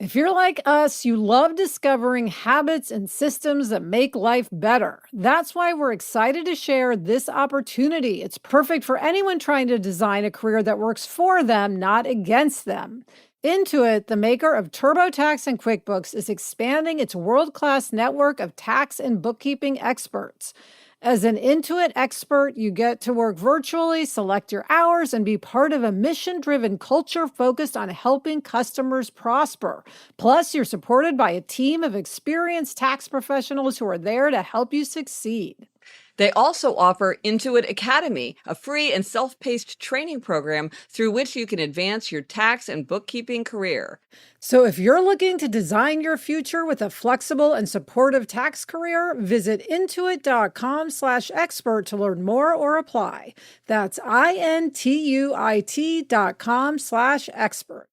If you're like us, you love discovering habits and systems that make life better. That's why we're excited to share this opportunity. It's perfect for anyone trying to design a career that works for them, not against them. Intuit, the maker of TurboTax and QuickBooks, is expanding its world-class network of tax and bookkeeping experts. As an Intuit expert, you get to work virtually, select your hours, and be part of a mission-driven culture focused on helping customers prosper. Plus, you're supported by a team of experienced tax professionals who are there to help you succeed. They also offer Intuit Academy, a free and self-paced training program through which you can advance your tax and bookkeeping career. So if you're looking to design your future with a flexible and supportive tax career, visit intuit.com/expert to learn more or apply. That's intuit.com/expert.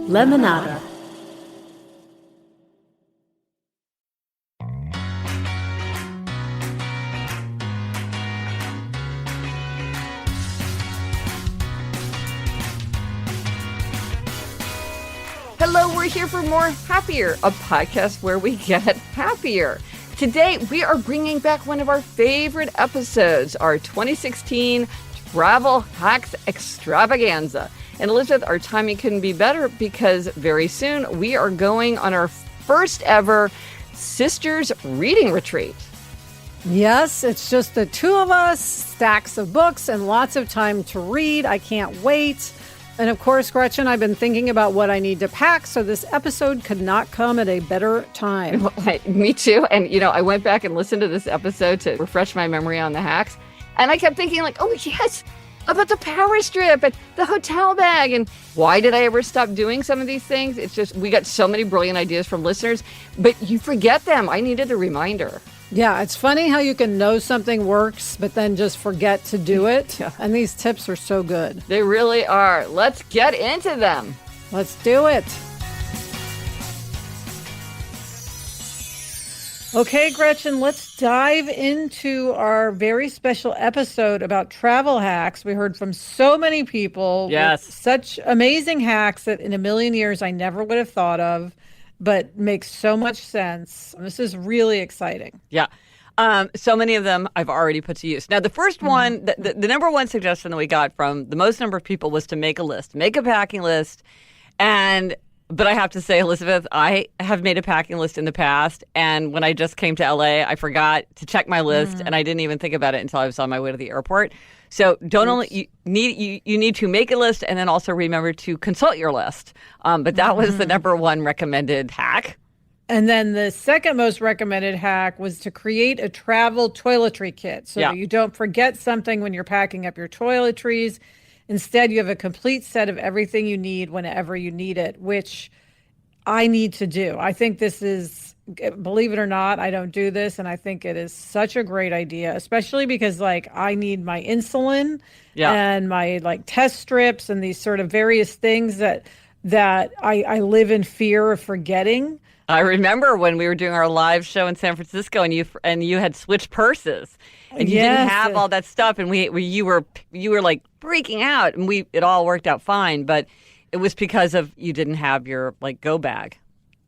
Lemonada. Hello, we're here for More Happier, a podcast where we get happier. Today, we are bringing back one of our favorite episodes, our 2016 Travel Hacks Extravaganza. And Elizabeth, our timing couldn't be better because very soon we are going on our first ever Sisters Reading Retreat. Yes, it's just the two of us, stacks of books, and lots of time to read. I can't wait. And of course, Gretchen, I've been thinking about what I need to pack, so this episode could not come at a better time. Me too. And, I went back and listened to this episode to refresh my memory on the hacks. And I kept thinking oh, yes, about the power strip and the hotel bag. And why did I ever stop doing some of these things? It's just we got so many brilliant ideas from listeners, but you forget them. I needed the reminder. Yeah, it's funny how you can know something works, but then just forget to do it. Yeah. And these tips are so good. They really are. Let's get into them. Let's do it. Okay, Gretchen, let's dive into our very special episode about travel hacks. We heard from so many people. Yes. With such amazing hacks that in a million years I never would have thought of, but makes so much sense. This is really exciting. Yeah. So many of them I've already put to use. Now, the first one, the number one suggestion that we got from the most number of people was to make a list, make a packing list. But I have to say, Elizabeth, I have made a packing list in the past. And when I just came to LA, I forgot to check my list and I didn't even think about it until I was on my way to the airport. So you need to make a list and then also remember to consult your list. But that was the number one recommended hack. And then the second most recommended hack was to create a travel toiletry kit so that you don't forget something when you're packing up your toiletries. Instead, you have a complete set of everything you need whenever you need it, which I need to do. I think this is, believe it or not, I don't do this. And I think it is such a great idea, especially because I need my insulin and my test strips and these sort of various things that I live in fear of forgetting. I remember when we were doing our live show in San Francisco and you had switched purses and you didn't have all that stuff and you were freaking out and it all worked out fine, but it was because of you didn't have your go bag.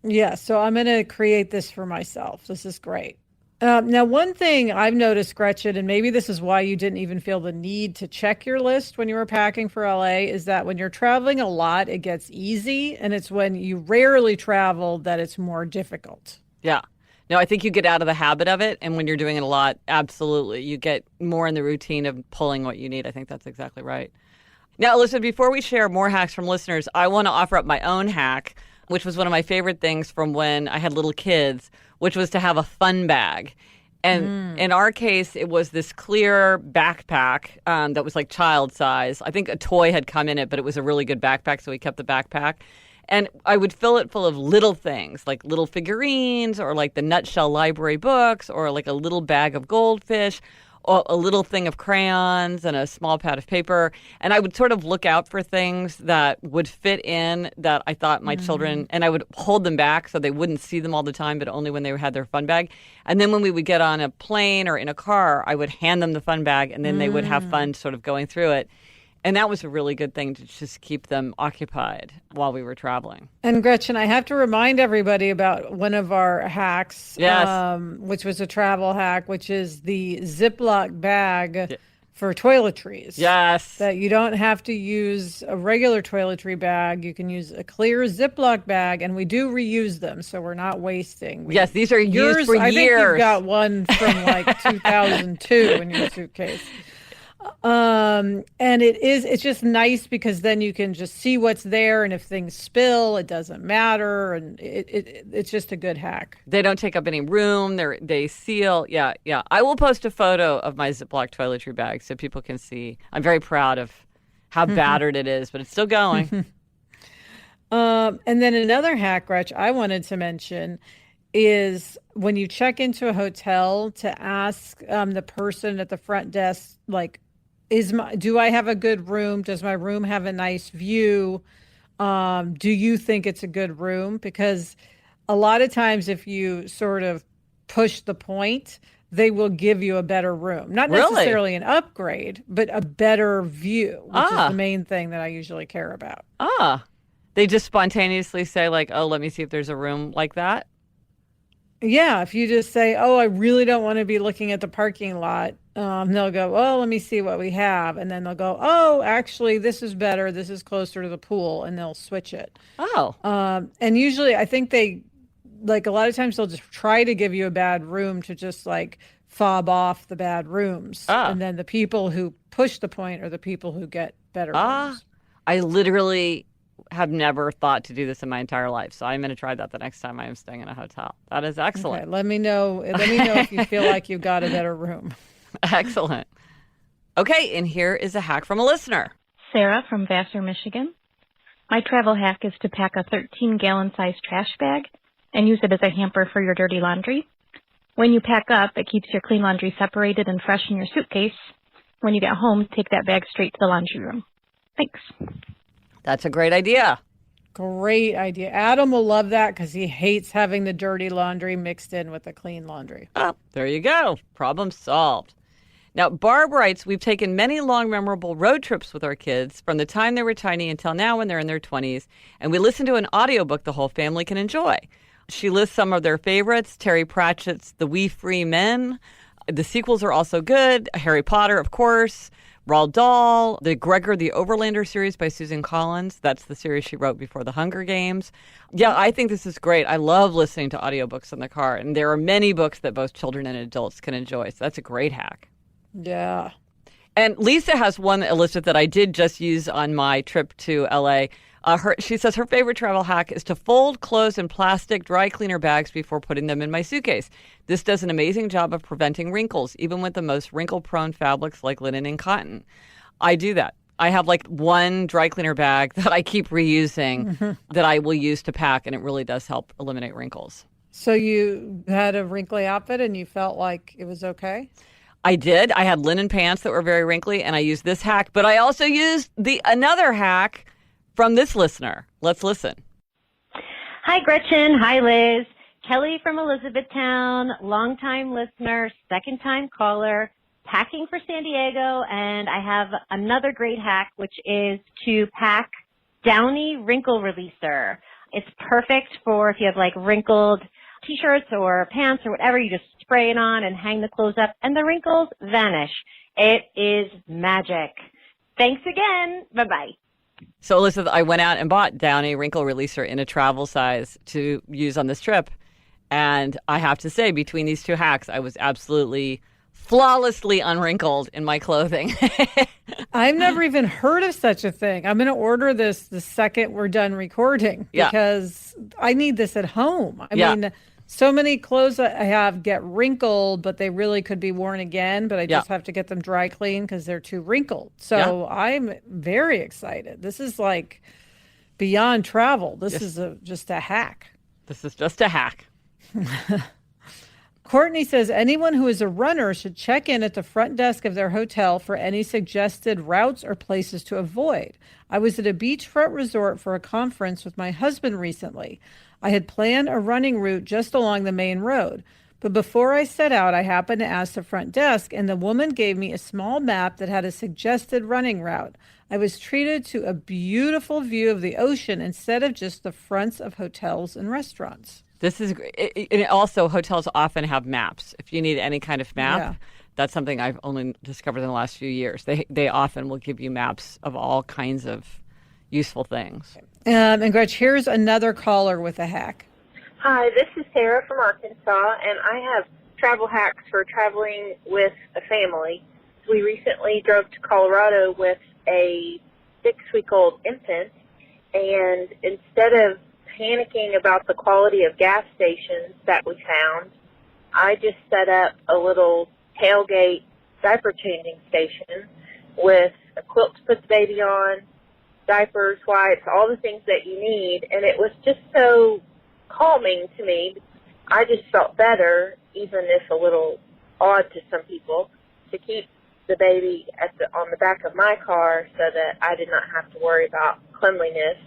Yeah, so I'm going to create this for myself. This is great. Now, one thing I've noticed, Gretchen, and maybe this is why you didn't even feel the need to check your list when you were packing for LA, is that when you're traveling a lot, it gets easy. And it's when you rarely travel that it's more difficult. Yeah. No, I think you get out of the habit of it. And when you're doing it a lot, absolutely. You get more in the routine of pulling what you need. I think that's exactly right. Now, listen, before we share more hacks from listeners, I want to offer up my own hack, which was one of my favorite things from when I had little kids, which was to have a fun bag. And in our case, it was this clear backpack that was child size. I think a toy had come in it, but it was a really good backpack, so we kept the backpack. And I would fill it full of little things, like little figurines or the Nutshell library books or a little bag of goldfish or a little thing of crayons and a small pad of paper. And I would sort of look out for things that would fit in that I thought my children, and I would hold them back so they wouldn't see them all the time, but only when they had their fun bag. And then when we would get on a plane or in a car, I would hand them the fun bag and then they would have fun sort of going through it. And that was a really good thing to just keep them occupied while we were traveling. And Gretchen, I have to remind everybody about one of our hacks, Yes. which was a travel hack, which is the Ziploc bag Y- for toiletries. Yes. That you don't have to use a regular toiletry bag. You can use a clear Ziploc bag, and we do reuse them, so we're not wasting. Yes, these are used for I think years. you've got one from like 2002 in your suitcase. And it's just nice because then you can just see what's there, and if things spill, it doesn't matter, and it's just a good hack. They don't take up any room. They seal. Yeah, yeah. I will post a photo of my Ziploc toiletry bag so people can see. I'm very proud of how battered it is, but it's still going. And then another hack, Gretch, I wanted to mention is when you check into a hotel to ask the person at the front desk, like, do I have a good room? Does my room have a nice view? Do you think it's a good room? Because a lot of times if you sort of push the point, they will give you a better room. Not Really? necessarily an upgrade, but a better view, which is the main thing that I usually care about. They just spontaneously say like, oh, let me see if there's a room like that. Yeah, if you just say, oh, I really don't want to be looking at the parking lot, they'll go, oh, let me see what we have. And then they'll go, oh, actually, this is better. This is closer to the pool. And they'll switch it. Oh. And usually I think like a lot of times they'll just try to give you a bad room to just like fob off the bad rooms. And then the people who push the point are the people who get better rooms. I literally have never thought to do this in my entire life. So I'm going to try that the next time I am staying in a hotel. That is excellent. Okay, let me know if you feel like you got a better room. Excellent. Okay, and here is a hack from a listener. Sarah from Vassar, Michigan. My travel hack is to pack a 13-gallon size trash bag and use it as a hamper for your dirty laundry. When you pack up, it keeps your clean laundry separated and fresh in your suitcase. When you get home, take that bag straight to the laundry room. Thanks. That's a great idea. Great idea. Adam will love that because he hates having the dirty laundry mixed in with the clean laundry. Oh, there you go. Problem solved. Now, Barb writes, we've taken many long, memorable road trips with our kids from the time they were tiny until now when they're in their 20s, and we listen to an audiobook the whole family can enjoy. She lists some of their favorites, Terry Pratchett's The Wee Free Men. The sequels are also good. Harry Potter, of course. Roald Dahl, the Gregor the Overlander series by Susan Collins. That's the series she wrote before the Hunger Games. Yeah, I think this is great. I love listening to audiobooks in the car, and there are many books that both children and adults can enjoy. So that's a great hack. Yeah. And Lisa has one, Elizabeth, that I did just use on my trip to LA. She says her favorite travel hack is to fold clothes in plastic dry cleaner bags before putting them in my suitcase. This does an amazing job of preventing wrinkles, even with the most wrinkle-prone fabrics like linen and cotton. I do that. I have like one dry cleaner bag that I keep reusing that I will use to pack, and it really does help eliminate wrinkles. So you had a wrinkly outfit and you felt like it was okay? I did. I had linen pants that were very wrinkly, and I used this hack, but I also used another hack from this listener. Let's listen. Hi, Gretchen. Hi, Liz. Kelly from Elizabethtown, longtime listener, second-time caller, packing for San Diego, and I have another great hack, which is to pack Downy Wrinkle Releaser. It's perfect for if you have like wrinkled T-shirts or pants or whatever. You just spray it on and hang the clothes up, and the wrinkles vanish. It is magic. Thanks again. Bye-bye. So, Elizabeth, I went out and bought Downy Wrinkle Releaser in a travel size to use on this trip. And I have to say, between these two hacks, I was absolutely flawlessly unwrinkled in my clothing. I've never even heard of such a thing. I'm going to order this the second we're done recording because I need this at home. I mean, so many clothes I have get wrinkled, but they really could be worn again, but I just have to get them dry clean because they're too wrinkled. So I'm very excited. This is like beyond travel. This is just a hack. This is just a hack. Courtney says anyone who is a runner should check in at the front desk of their hotel for any suggested routes or places to avoid. I was at a beachfront resort for a conference with my husband recently. I had planned a running route just along the main road, but before I set out, I happened to ask the front desk, and the woman gave me a small map that had a suggested running route. I was treated to a beautiful view of the ocean instead of just the fronts of hotels and restaurants. This is great. And also, hotels often have maps. If you need any kind of map, Yeah. that's something I've only discovered in the last few years. They often will give you maps of all kinds of useful things. And Gretch, here's another caller with a hack. Hi, this is Sarah from Arkansas, and I have travel hacks for traveling with a family. We recently drove to Colorado with a 6-week-old infant, and instead of panicking about the quality of gas stations that we found, I just set up a little tailgate diaper changing station with a quilt to put the baby on, diapers, wipes, all the things that you need, and it was just so calming to me. I just felt better, even if a little odd to some people, to keep the baby on the back of my car so that I did not have to worry about cleanliness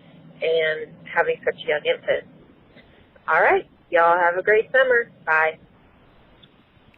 and having such a young infant. All right. Y'all have a great summer. Bye.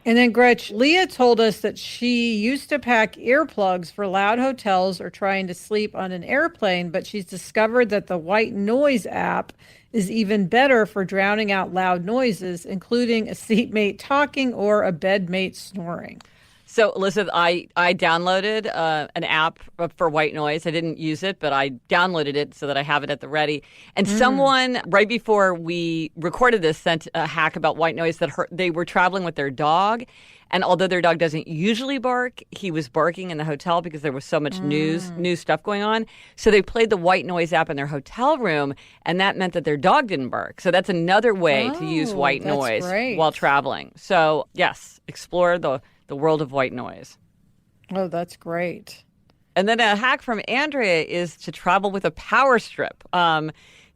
And then Gretch, Leah told us that she used to pack earplugs for loud hotels or trying to sleep on an airplane, but she's discovered that the white noise app is even better for drowning out loud noises, including a seatmate talking or a bedmate snoring. So, Elizabeth, I downloaded an app for white noise. I didn't use it, but I downloaded it so that I have it at the ready. And someone, right before we recorded this, sent a hack about white noise that they were traveling with their dog. And although their dog doesn't usually bark, he was barking in the hotel because there was so much new stuff going on. So they played the white noise app in their hotel room, and that meant that their dog didn't bark. So that's another way to use white noise while traveling. So, yes, explore the world of white noise. Oh, that's great. And then a hack from Andrea is to travel with a power strip.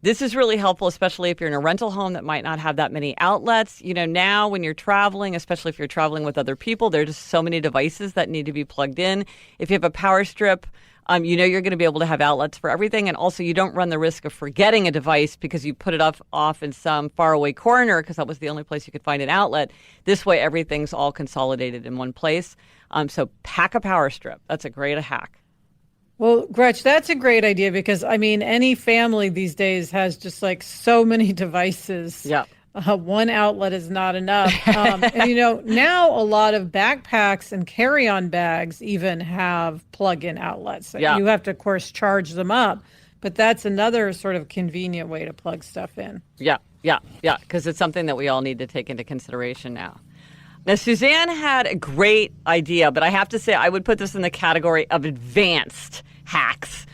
This is really helpful, especially if you're in a rental home that might not have that many outlets. You know, now when you're traveling, especially if you're traveling with other people, there are just so many devices that need to be plugged in. If you have a power strip, you know you're going to be able to have outlets for everything. And also you don't run the risk of forgetting a device because you put it off in some faraway corner because that was the only place you could find an outlet. This way, everything's all consolidated in one place. So pack a power strip. That's a great hack. Well, Gretch, that's a great idea because, I mean, any family these days has just like so many devices. Yeah. One outlet is not enough. And, you know, now a lot of backpacks and carry-on bags even have plug-in outlets. Yeah. You have to, of course, charge them up. But that's another sort of convenient way to plug stuff in. Yeah, because it's something that we all need to take into consideration now. Now, Suzanne had a great idea, but I have to say I would put this in the category of advanced hacks.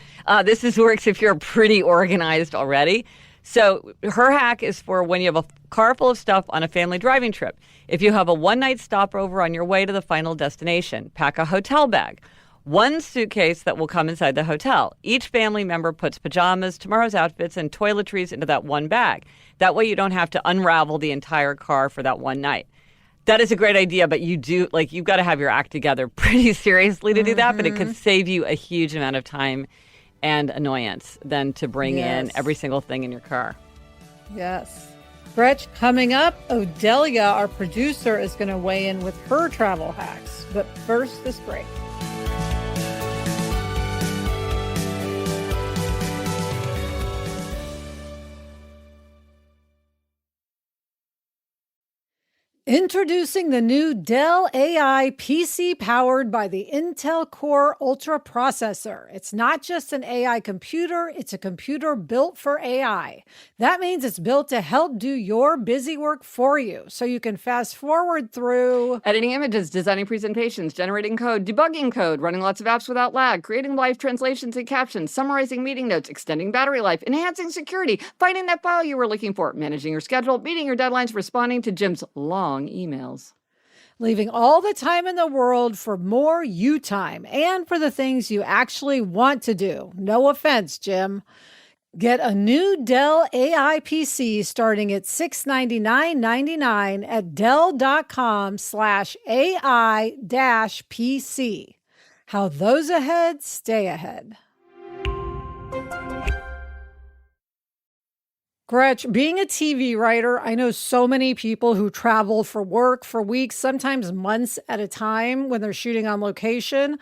This works if you're pretty organized already. So her hack is for when you have a car full of stuff on a family driving trip. If you have a one-night stopover on your way to the final destination, pack a hotel bag. One suitcase that will come inside the hotel. Each family member puts pajamas, tomorrow's outfits, and toiletries into that one bag. That way you don't have to unravel the entire car for that one night. That is a great idea, but you've got to have your act together pretty seriously to do that, but it could save you a huge amount of time and annoyance than to bring in every single thing in your car. Yes. Gretch, coming up, Odelia, our producer, is going to weigh in with her travel hacks. But first, this break. Introducing the new Dell AI PC powered by the Intel Core Ultra processor. It's not just an AI computer, it's a computer built for AI. That means it's built to help do your busy work for you, so you can fast forward through editing images, designing presentations, generating code, debugging code, running lots of apps without lag, creating live translations and captions, summarizing meeting notes, extending battery life, enhancing security, finding that file you were looking for, managing your schedule, meeting your deadlines, responding to Jim's long emails. leaving all the time in the world for more you time and for the things you actually want to do. No offense, Jim. Get a new Dell AI PC starting at $699.99 at Dell.com/AI-PC. How those ahead stay ahead. Gretch, being a TV writer, I know so many people who travel for work for weeks, sometimes months at a time when they're shooting on location.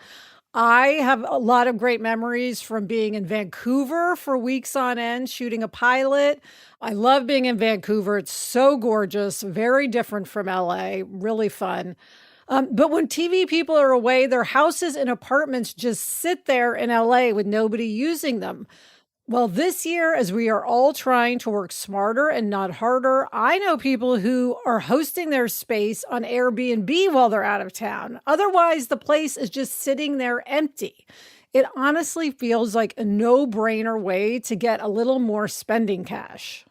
I have a lot of great memories from being in Vancouver for weeks on end, shooting a pilot. I love being in Vancouver. It's so gorgeous, very different from LA, really fun. But when TV people are away, their houses and apartments just sit there in LA with nobody using them. Well, this year, as we are all trying to work smarter and not harder, I know people who are hosting their space on Airbnb while they're out of town. Otherwise, the place is just sitting there empty. It honestly feels like a no-brainer way to get a little more spending cash.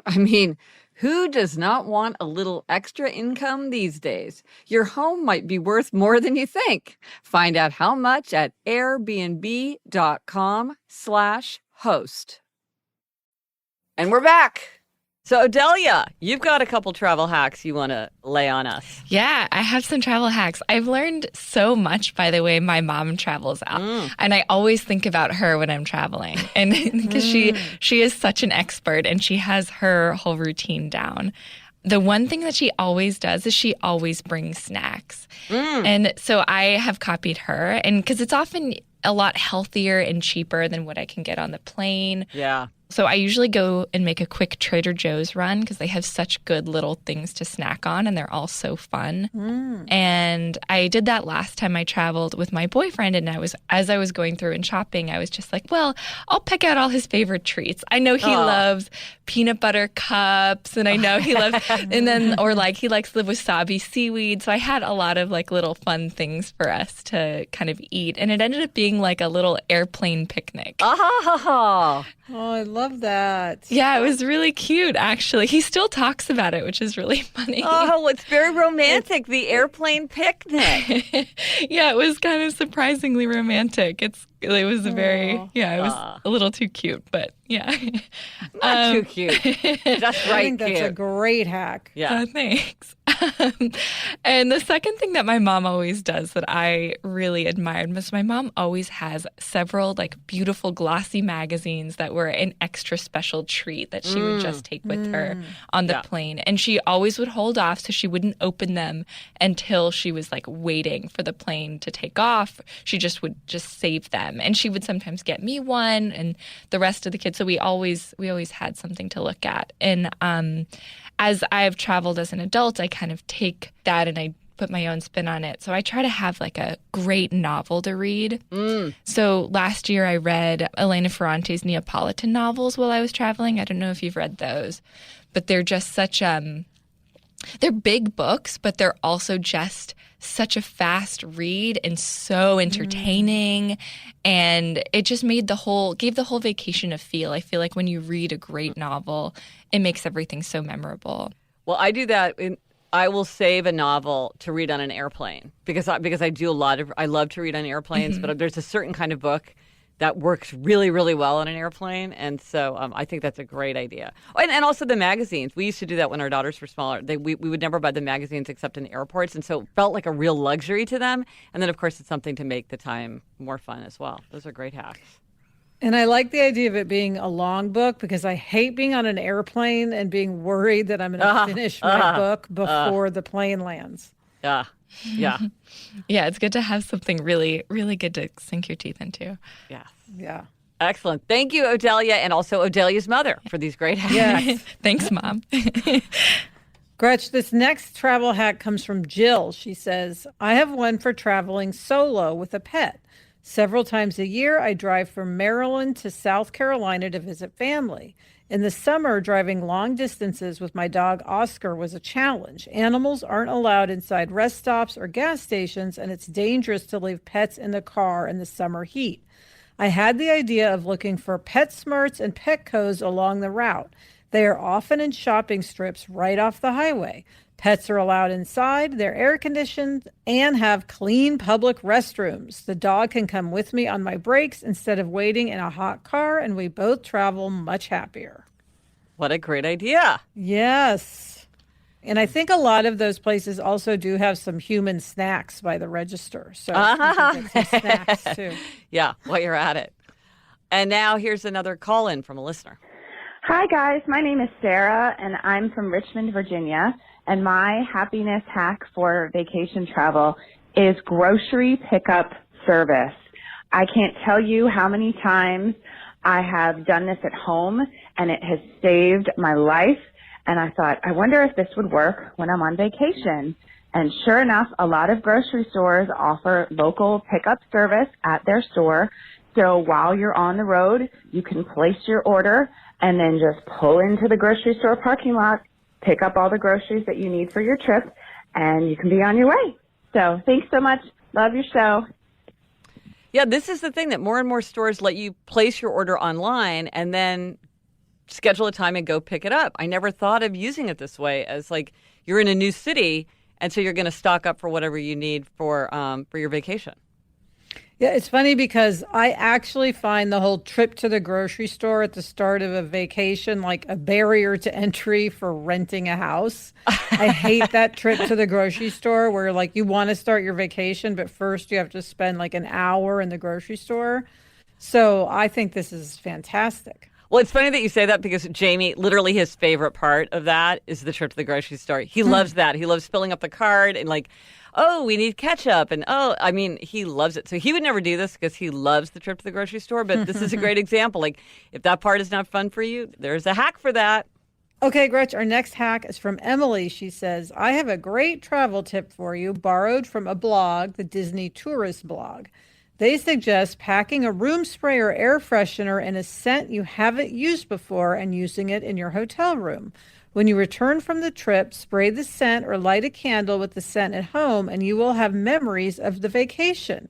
I mean, who does not want a little extra income these days? Your home might be worth more than you think. Find out how much at airbnb.com/host. And we're back. So, Odelia, you've got a couple travel hacks you want to lay on us. Yeah, I have some travel hacks. I've learned so much by the way my mom travels out. And I always think about her when I'm traveling. And because she is such an expert and she has her whole routine down. The one thing that she always does is she always brings snacks. And so I have copied her, and because it's often a lot healthier and cheaper than what I can get on the plane. Yeah. So I usually go and make a quick Trader Joe's run because they have such good little things to snack on and they're all so fun. And I did that last time I traveled with my boyfriend, and as I was going through and shopping, I was just like, well, I'll pick out all his favorite treats. I know he loves peanut butter cups, and I know he loves, and then, or like he likes the wasabi seaweed. So I had a lot of like little fun things for us to kind of eat. And it ended up being like a little airplane picnic. Oh, I love that. Yeah, it was really cute, actually. He still talks about it, which is really funny. Oh, it's very romantic, the airplane picnic. Yeah, it was kind of surprisingly romantic. It was it was a little too cute, but yeah. Not too cute. Just right I think that's a great hack. Yeah. Thanks. And the second thing that my mom always does that I really admired was my mom always has several like beautiful glossy magazines that were an extra special treat that she would just take with her on the plane. And she always would hold off so she wouldn't open them until she was like waiting for the plane to take off. She just would just save them. And she would sometimes get me one and the rest of the kids. So we always had something to look at. And as I've traveled as an adult, I kind of take that and I put my own spin on it. So I try to have like a great novel to read. So last year I read Elena Ferrante's Neapolitan novels while I was traveling. I don't know if you've read those, but they're just such they're big books, but they're also just such a fast read and so entertaining. And it just gave the whole vacation a feel. I feel like when you read a great novel, it makes everything so memorable. Well, I do that. I will save a novel to read on an airplane because I do I love to read on airplanes, but there's a certain kind of book that works really, really well on an airplane. And so I think that's a great idea. And also the magazines. We used to do that when our daughters were smaller. We would never buy the magazines except in airports. And so it felt like a real luxury to them. And then, of course, it's something to make the time more fun as well. Those are great hacks. And I like the idea of it being a long book because I hate being on an airplane and being worried that I'm going to finish my book before the plane lands. Yeah. Yeah. Yeah, it's good to have something really, really good to sink your teeth into. Yes. Yeah. Excellent. Thank you, Odelia, and also Odelia's mother for these great hacks. Yes. Thanks, Mom. Gretch, this next travel hack comes from Jill. She says, I have one for traveling solo with a pet. Several times a year, I drive from Maryland to South Carolina to visit family. In the summer, driving long distances with my dog Oscar was a challenge. Animals aren't allowed inside rest stops or gas stations, and it's dangerous to leave pets in the car in the summer heat. I had the idea of looking for PetSmarts and Petco's along the route. They are often in shopping strips right off the highway. Pets are allowed inside, they're air conditioned, and have clean public restrooms. The dog can come with me on my breaks instead of waiting in a hot car, and we both travel much happier. What a great idea. Yes. And I think a lot of those places also do have some human snacks by the register. So you can get some snacks too. Yeah, while you're at it. And now here's another call-in from a listener. Hi, guys. My name is Sarah, and I'm from Richmond, Virginia. And my happiness hack for vacation travel is grocery pickup service. I can't tell you how many times I have done this at home, and it has saved my life. And I thought, I wonder if this would work when I'm on vacation. And sure enough, a lot of grocery stores offer local pickup service at their store. So while you're on the road, you can place your order and then just pull into the grocery store parking lot, pick up all the groceries that you need for your trip, and you can be on your way. So thanks so much. Love your show. Yeah, this is the thing that more and more stores let you place your order online and then schedule a time and go pick it up. I never thought of using it this way as like you're in a new city and so you're going to stock up for whatever you need for your vacation. Yeah, it's funny because I actually find the whole trip to the grocery store at the start of a vacation like a barrier to entry for renting a house. I hate that trip to the grocery store where like you want to start your vacation, but first you have to spend like an hour in the grocery store. So I think this is fantastic. Well, it's funny that you say that because Jamie, literally his favorite part of that is the trip to the grocery store. He loves that. He loves filling up the cart and like, oh, we need ketchup. And he loves it. So he would never do this because he loves the trip to the grocery store. But this is a great example. Like if that part is not fun for you, there's a hack for that. Okay, Gretch, our next hack is from Emily. She says, I have a great travel tip for you, borrowed from a blog, the Disney Tourist blog. They suggest packing a room spray or air freshener in a scent you haven't used before and using it in your hotel room. When you return from the trip, spray the scent or light a candle with the scent at home, and you will have memories of the vacation.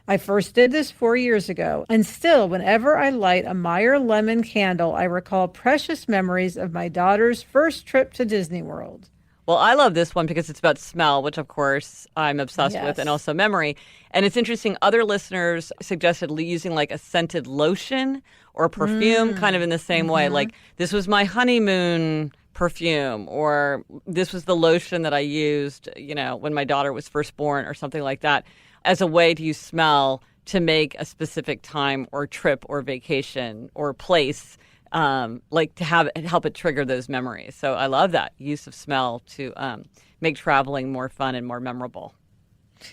I first did this 4 years ago, and still, whenever I light a Meyer lemon candle, I recall precious memories of my daughter's first trip to Disney World. Well, I love this one because it's about smell, which, of course, I'm obsessed with, and Yes. also memory. And it's interesting. Other listeners suggested using like a scented lotion or perfume kind of in the same way. Like, this was my honeymoon perfume, or this was the lotion that I used, when my daughter was first born, or something like that, as a way to use smell to make a specific time or trip or vacation or place like to help it trigger those memories. So I love that use of smell to make traveling more fun and more memorable.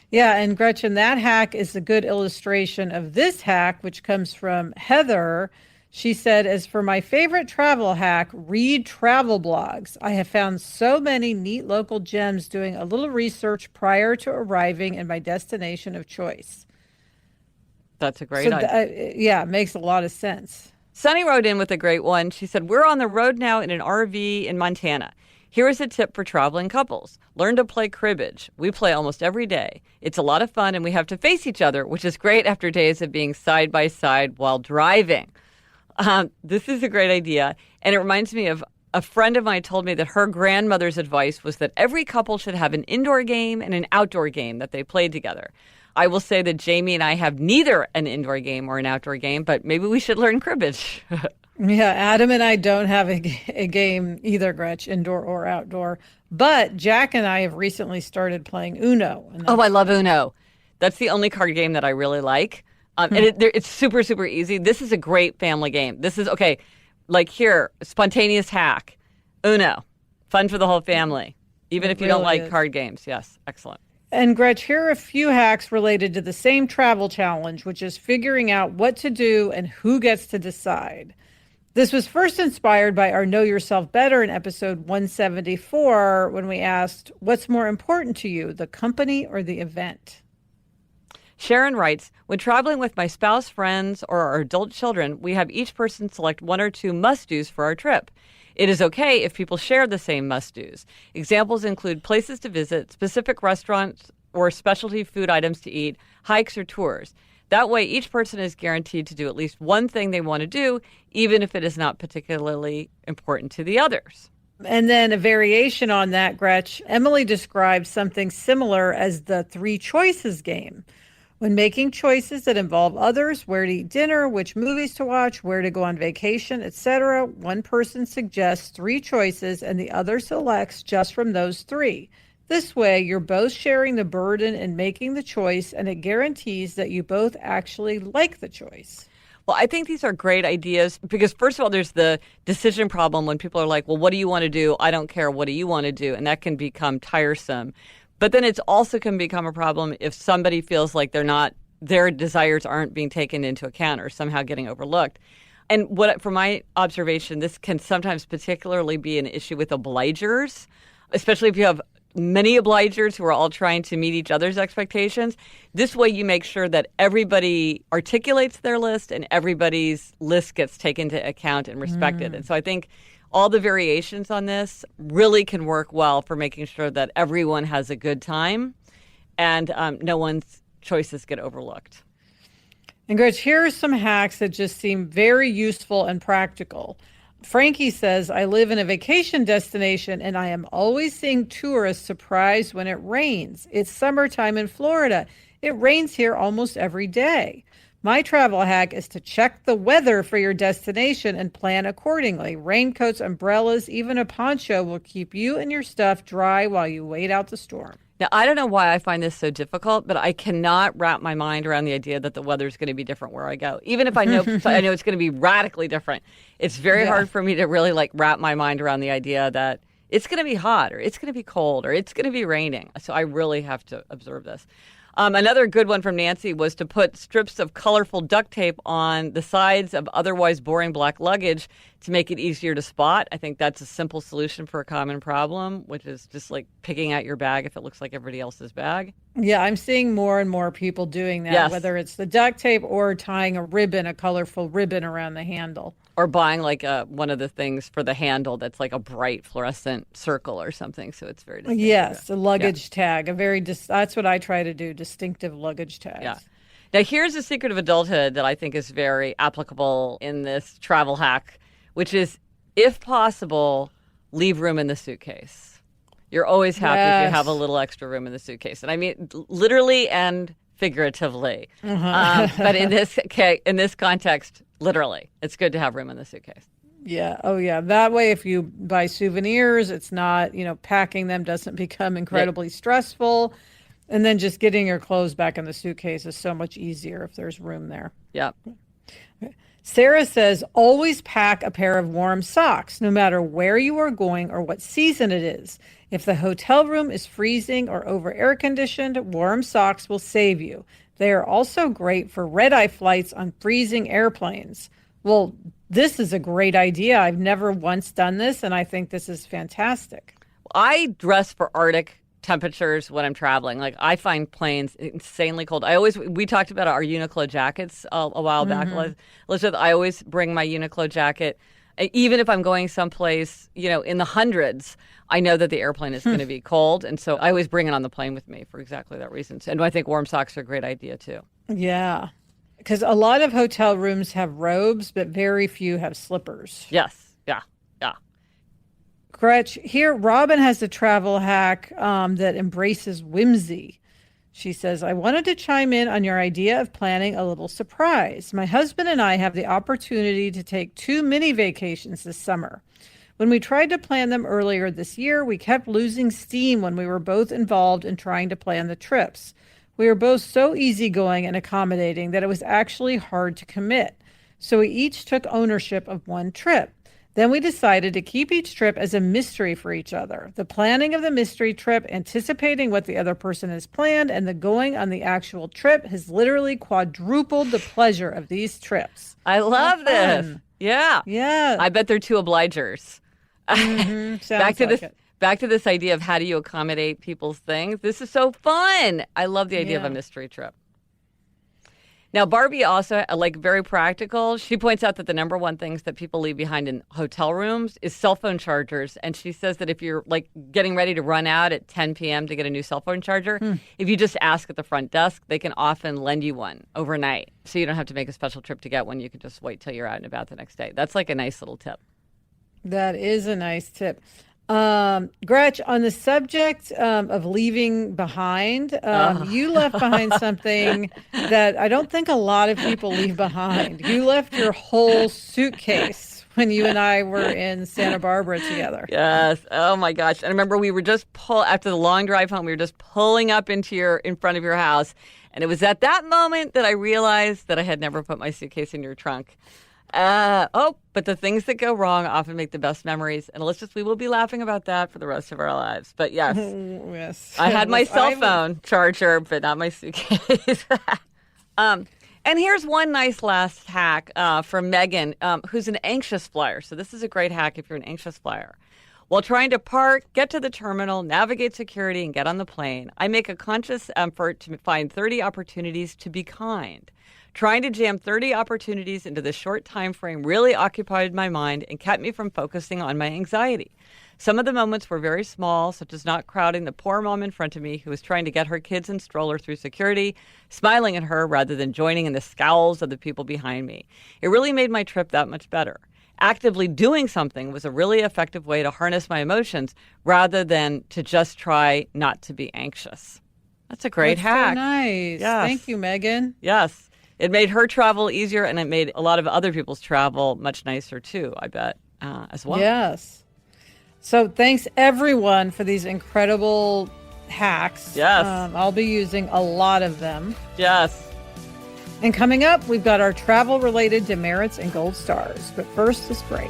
Yeah, and Gretchen, that hack is a good illustration of this hack, which comes from Heather. She said, as for my favorite travel hack, read travel blogs. I have found so many neat local gems doing a little research prior to arriving in my destination of choice. That's a great idea. Yeah, it makes a lot of sense. Sunny wrote in with a great one. She said, we're on the road now in an RV in Montana. Here is a tip for traveling couples. Learn to play cribbage. We play almost every day. It's a lot of fun, and we have to face each other, which is great after days of being side by side while driving. This is a great idea, and it reminds me of a friend of mine told me that her grandmother's advice was that every couple should have an indoor game and an outdoor game that they played together. I will say that Jamie and I have neither an indoor game or an outdoor game, but maybe we should learn cribbage. Yeah, Adam and I don't have a game either, Gretch, indoor or outdoor. But Jack and I have recently stared playing Uno. Oh, I love Uno. That's the only card game that I really like. And it's super, super easy. This is a great family game. This is, okay, like here, spontaneous hack. Uno. Fun for the whole family. Even if you don't like card games. Yes, excellent. And Gretch, here are a few hacks related to the same travel challenge, which is figuring out what to do and who gets to decide. This was first inspired by our Know Yourself Better in episode 174 when we asked, what's more important to you, the company or the event? Sharon writes, when traveling with my spouse, friends, or our adult children, we have each person select one or two must-dos for our trip. It is okay if people share the same must-dos. Examples include places to visit, specific restaurants or specialty food items to eat, hikes or tours. That way, each person is guaranteed to do at least one thing they want to do, even if it is not particularly important to the others. And then a variation on that, Gretch, Emily describes something similar as the 3 choices game. When making choices that involve others, where to eat dinner, which movies to watch, where to go on vacation, etc., one person suggests 3 choices and the other selects just from those 3. This way, you're both sharing the burden in making the choice, and it guarantees that you both actually like the choice. Well, I think these are great ideas because, first of all, there's the decision problem when people are like, well, what do you want to do? I don't care. What do you want to do? And that can become tiresome. But then it's also can become a problem if somebody feels like they're not their desires aren't being taken into account or somehow getting overlooked. And from my observation, this can sometimes particularly be an issue with obligers, especially if you have many obligers who are all trying to meet each other's expectations. This way you make sure that everybody articulates their list and everybody's list gets taken into account and respected. And so I think all the variations on this really can work well for making sure that everyone has a good time and no one's choices get overlooked. And Gretch, here are some hacks that just seem very useful and practical. Frankie says, I live in a vacation destination and I am always seeing tourists surprised when it rains. It's summertime in Florida. It rains here almost every day. My travel hack is to check the weather for your destination and plan accordingly. Raincoats, umbrellas, even a poncho will keep you and your stuff dry while you wait out the storm. Now, I don't know why I find this so difficult, but I cannot wrap my mind around the idea that the weather is going to be different where I go. Even if I know it's going to be radically different, it's very hard for me to really wrap my mind around the idea that it's going to be hot or it's going to be cold or it's going to be raining. So I really have to observe this. Another good one from Nancy was to put strips of colorful duct tape on the sides of otherwise boring black luggage to make it easier to spot. I think that's a simple solution for a common problem, which is just picking out your bag if it looks like everybody else's bag. Yeah, I'm seeing more and more people doing that, Yes. whether it's the duct tape or tying a colorful ribbon around the handle. Or buying one of the things for the handle that's a bright fluorescent circle or something, so it's very distinctive. Yes, a luggage tag. That's what I try to do, distinctive luggage tags. Yeah. Now, here's the secret of adulthood that I think is very applicable in this travel hack, which is, if possible, leave room in the suitcase. You're always happy if you have a little extra room in the suitcase. And I mean, literally and figuratively. But in this context, literally, it's good to have room in the suitcase. Yeah. Oh, yeah. That way, if you buy souvenirs, it's not, packing them doesn't become incredibly stressful. And then just getting your clothes back in the suitcase is so much easier if there's room there. Yeah. Sarah says, always pack a pair of warm socks, no matter where you are going or what season it is. If the hotel room is freezing or over air conditioned, warm socks will save you. They are also great for red-eye flights on freezing airplanes. Well, this is a great idea. I've never once done this, and I think this is fantastic. I dress for Arctic temperatures when I'm traveling. I find planes insanely cold. We talked about our Uniqlo jackets a while back, Elizabeth. I always bring my Uniqlo jacket. Even if I'm going someplace, in the hundreds, I know that the airplane is going to be cold. And so I always bring it on the plane with me for exactly that reason. And I think warm socks are a great idea, too. Yeah, because a lot of hotel rooms have robes, but very few have slippers. Yes. Yeah. Yeah. Gretch, here, Robin has a travel hack that embraces whimsy. She says, I wanted to chime in on your idea of planning a little surprise. My husband and I have the opportunity to take 2 mini vacations this summer. When we tried to plan them earlier this year, we kept losing steam when we were both involved in trying to plan the trips. We were both so easygoing and accommodating that it was actually hard to commit. So we each took ownership of one trip. Then we decided to keep each trip as a mystery for each other. The planning of the mystery trip, anticipating what the other person has planned, and the going on the actual trip has literally quadrupled the pleasure of these trips. I love this. Yeah. Yeah. I bet they're 2 obligers. Sounds Back to this idea of how do you accommodate people's things. This is so fun. I love the idea of a mystery trip. Now, Barbie also, very practical. She points out that the number one things that people leave behind in hotel rooms is cell phone chargers. And she says that if you're getting ready to run out at 10 p.m. to get a new cell phone charger, if you just ask at the front desk, they can often lend you one overnight. So you don't have to make a special trip to get one. You can just wait till you're out and about the next day. That's a nice little tip. That is a nice tip. Gretch, on the subject of leaving behind, you left behind something that I don't think a lot of people leave behind. You left your whole suitcase when you and I were in Santa Barbara together. Yes. Oh my gosh. And I remember we were just after the long drive home, we were just pulling up in front of your house. And it was at that moment that I realized that I had never put my suitcase in your trunk. But the things that go wrong often make the best memories. And we will be laughing about that for the rest of our lives. But yes, yes. I had my cell phone charger, but not my suitcase. And here's one nice last hack from Megan, who's an anxious flyer. So this is a great hack if you're an anxious flyer. While trying to park, get to the terminal, navigate security, and get on the plane, I make a conscious effort to find 30 opportunities to be kind. Trying to jam 30 opportunities into this short time frame really occupied my mind and kept me from focusing on my anxiety. Some of the moments were very small, such as not crowding the poor mom in front of me who was trying to get her kids and stroller through security, smiling at her rather than joining in the scowls of the people behind me. It really made my trip that much better. Actively doing something was a really effective way to harness my emotions rather than to just try not to be anxious. That's a great hack. So nice. Yes. Thank you, Megan. Yes. It made her travel easier, and it made a lot of other people's travel much nicer, too, I bet, as well. Yes. So thanks, everyone, for these incredible hacks. Yes. I'll be using a lot of them. Yes. And coming up, we've got our travel-related demerits and gold stars. But first, this break.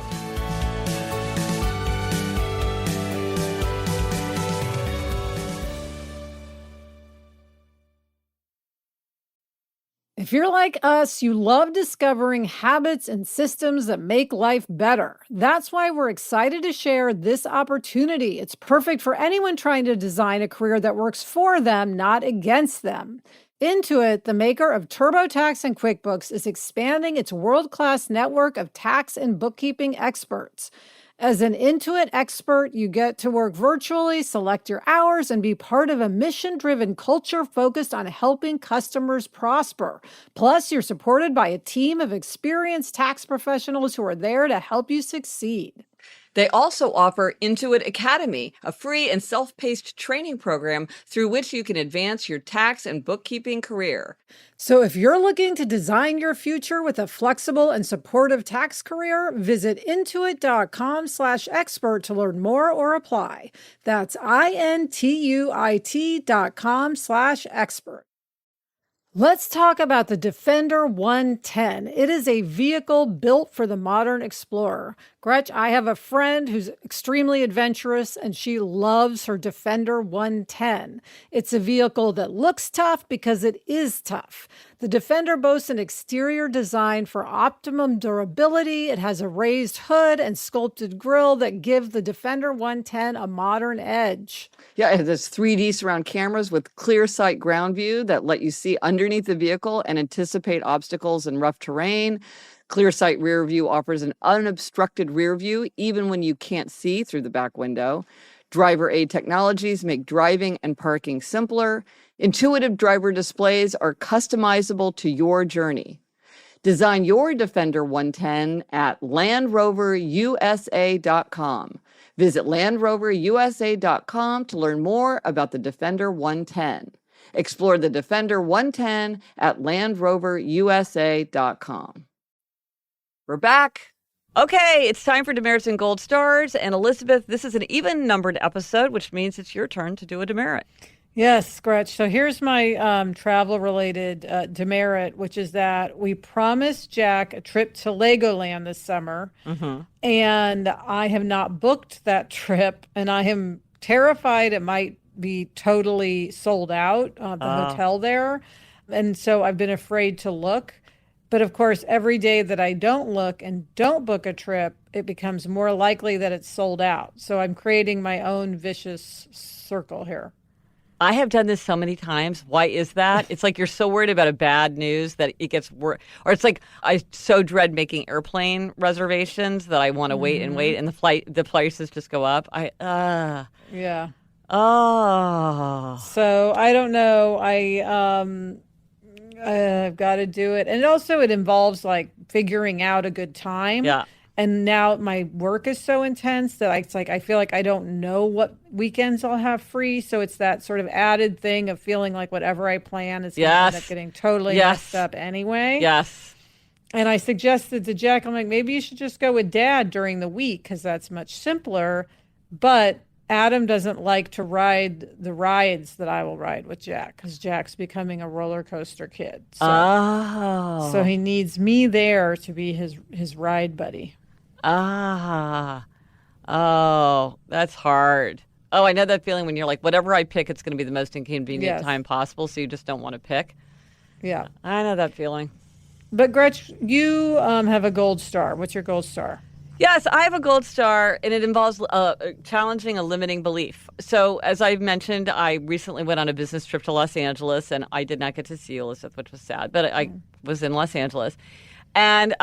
If you're like us, you love discovering habits and systems that make life better. That's why we're excited to share this opportunity. It's perfect for anyone trying to design a career that works for them, not against them. Intuit, the maker of TurboTax and QuickBooks, is expanding its world-class network of tax and bookkeeping experts. As an Intuit expert, you get to work virtually, select your hours, and be part of a mission-driven culture focused on helping customers prosper. Plus, you're supported by a team of experienced tax professionals who are there to help you succeed. They also offer Intuit Academy, a free and self-paced training program through which you can advance your tax and bookkeeping career. So if you're looking to design your future with a flexible and supportive tax career, visit intuit.com/expert to learn more or apply. That's intuit.com/expert. Let's talk about the Defender 110. It is a vehicle built for the modern explorer. Gretch, I have a friend who's extremely adventurous, and she loves her Defender 110. It's a vehicle that looks tough because it is tough. The Defender boasts an exterior design for optimum durability. It has a raised hood and sculpted grille that give the Defender 110 a modern edge. Yeah, it has 3D surround cameras with clear sight ground view that let you see underneath the vehicle and anticipate obstacles in rough terrain. Clear sight rear view offers an unobstructed rear view even when you can't see through the back window. Driver aid technologies make driving and parking simpler. Intuitive driver displays are customizable to your journey. Design your Defender 110 at LandRoverUSA.com. Visit LandRoverUSA.com to learn more about the Defender 110. Explore the Defender 110 at LandRoverUSA.com. We're back. Okay, it's time for Demerits and Gold Stars. And Elizabeth, this is an even-numbered episode, which means it's your turn to do a demerit. Yes, Gretch. So here's my travel-related demerit, which is that we promised Jack a trip to Legoland this summer, and I have not booked that trip, and I am terrified it might be totally sold out, the hotel there, and so I've been afraid to look. But of course, every day that I don't look and don't book a trip, it becomes more likely that it's sold out. So I'm creating my own vicious circle here. I have done this so many times. Why is that? It's like you're so worried about a bad news that it gets worse. Or it's like I so dread making airplane reservations that I want to wait and wait, and the prices just go up. Yeah. Oh. So I don't know. I've got to do it. And also it involves like figuring out a good time. Yeah. And now my work is so intense that it's like I feel like I don't know what weekends I'll have free. So it's that sort of added thing of feeling like whatever I plan is going to end up getting totally messed up anyway. Yes. And I suggested to Jack, I'm like, maybe you should just go with Dad during the week because that's much simpler. But Adam doesn't like to ride the rides that I will ride with Jack because Jack's becoming a roller coaster kid. So he needs me there to be his ride buddy. Oh, that's hard. Oh, I know that feeling when you're like, whatever I pick, it's going to be the most inconvenient time possible. So you just don't want to pick. Yeah. I know that feeling. But Gretch, you have a gold star. What's your gold star? Yes, I have a gold star, and it involves challenging a limiting belief. So, as I've mentioned, I recently went on a business trip to Los Angeles, and I did not get to see Elizabeth, which was sad, but I was in Los Angeles. And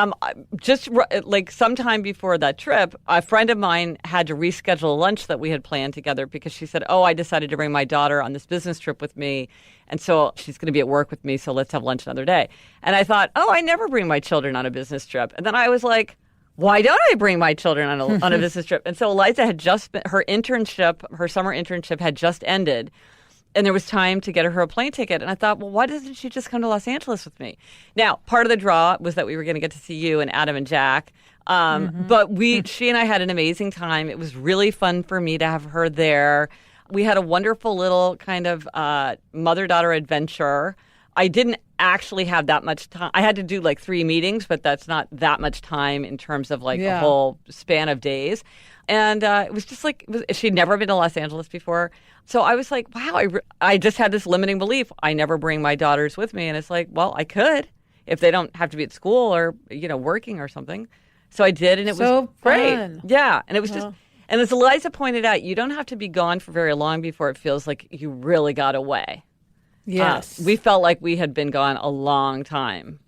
just like sometime before that trip, a friend of mine had to reschedule a lunch that we had planned together because she said, I decided to bring my daughter on this business trip with me. And so she's going to be at work with me, so let's have lunch another day. And I thought, I never bring my children on a business trip. And then I was like, why don't I bring my children on a business trip? And so Eliza had just been, her summer internship had just ended. And there was time to get her a plane ticket. And I thought, well, why doesn't she just come to Los Angeles with me? Now, part of the draw was that we were going to get to see you and Adam and Jack. But she and I had an amazing time. It was really fun for me to have her there. We had a wonderful little kind of mother-daughter adventure. I didn't actually have that much time. I had to do like 3 meetings, but that's not that much time in terms of like a whole span of days. And it was just like, she'd never been to Los Angeles before. So I was like, wow, I just had this limiting belief. I never bring my daughters with me. And it's like, well, I could if they don't have to be at school or, working or something. So I did, and it was great. Fun. Yeah. And it was just, and as Eliza pointed out, you don't have to be gone for very long before it feels like you really got away. Yes. We felt like we had been gone a long time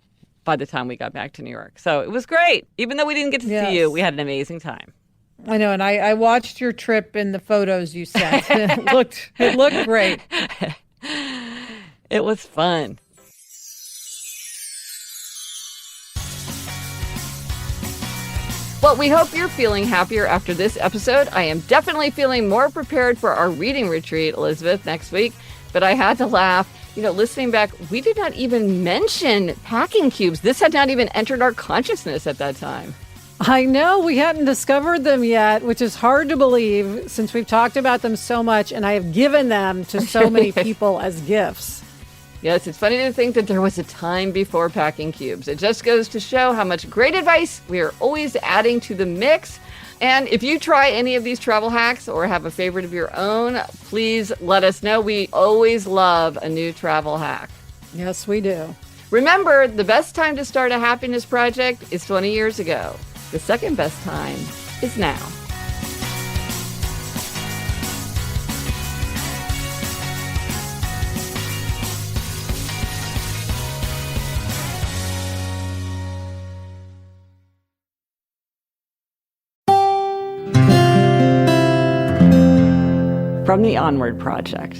by the time we got back to New York. So it was great. Even though we didn't get to see you, we had an amazing time. I know, and I watched your trip in the photos you sent. It looked great. It was fun. Well, we hope you're feeling happier after this episode. I am definitely feeling more prepared for our reading retreat, Elizabeth, next week. But I had to laugh. Listening back, we did not even mention packing cubes. This had not even entered our consciousness at that time. I know, we hadn't discovered them yet, which is hard to believe since we've talked about them so much, and I have given them to so many people as gifts. Yes, it's funny to think that there was a time before packing cubes. It just goes to show how much great advice we are always adding to the mix. And if you try any of these travel hacks or have a favorite of your own, please let us know. We always love a new travel hack. Yes, we do. Remember, the best time to start a happiness project is 20 years ago. The second best time is now. From the Onward Project.